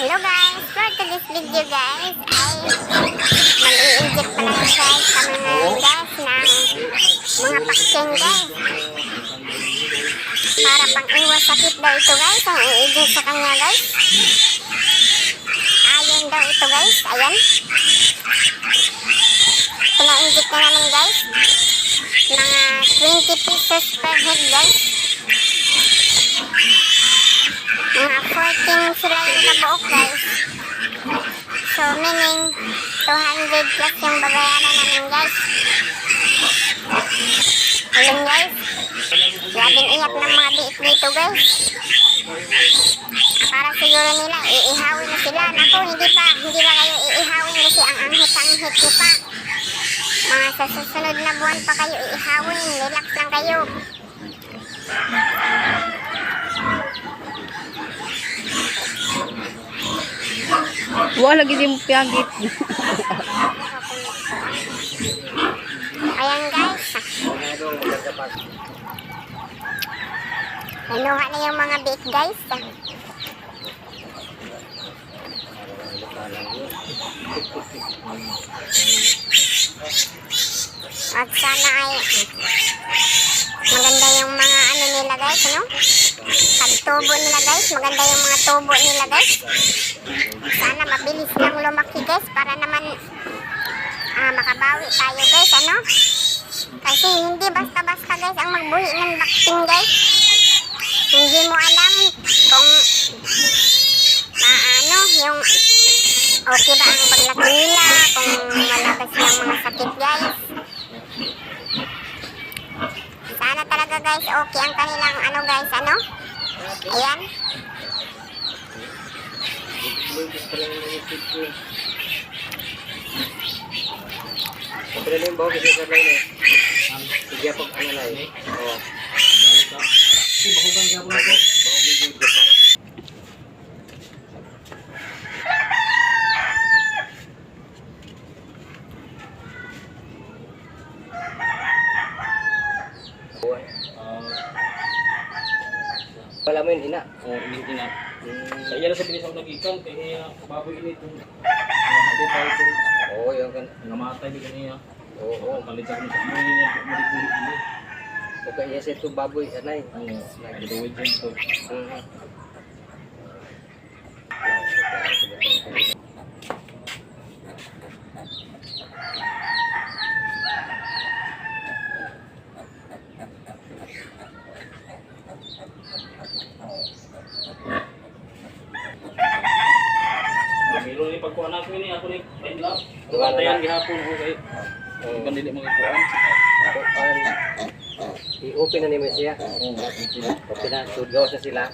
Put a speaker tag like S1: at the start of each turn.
S1: Hello guys, for today's video guys ay mag-i-inject pa lang guys sa mga guys ng mga vaccine guys. Para pang iwas sakit daw ito guys ang i-inject sa kanya guys. Ayan daw ito guys, ayan. Pina-inject na namin guys. Mga 20 pesos per head guys. Mga 14 sila yung kabuok guys. So meaning 200 plus yung babayaran namin guys. Ayun guys. Grabing iyak ng mga biik dito guys. Para siguro nila iihawin na sila. Naku, hindi ba kayo iihawin kasi ang anghit-anghit nyo pa. Mga sa susunod na buwan pa kayo iihawin. Relax lang kayo.
S2: Wala lagi din piyagit.
S1: Ayan guys. Inuha na yung mga bake guys. At sana ay maganda yung mga ano nila guys, ano? Pagtubo nila guys, maganda yung mga tubo nila guys. Sana mabilis lang lumaki guys para naman makabawi tayo guys, ano? Kasi hindi basta-basta guys ang magbuhi ng vaccine guys. Hindi mo alam kung ano, yung okay ba ang paglaki nila, kung wala ba silang mga sakit guys. Sana talaga guys okay ang kanilang ano guys, ano? Ayan.
S3: Pero yung bawa kasi sa line eh. Sige po ano line. Oo. Balik ka. Bahugan ka po nito. Bahugan yung para. Wala mo yun, ina?
S4: Oo, ina. Sa iya lang sa bilis ako nag-ikan, kaya baboy ini itong hindi tayo ito.
S3: Oo, yung kan.
S4: Namatay din kaniya.
S3: Oo.
S4: Palit sa kanya sa mga niya, malit-ulit ini.
S3: Okay, yes, ito baboy, anay.
S4: Oo, nag-duwid dyan ito. Meron ni pagkuhan ako ini, ako ni Endlap. Bantayan gihapon ko kay ibang dili mga kuan.
S3: I-open na naman siya.
S4: Oo,
S3: Okay na, so gawas na sila.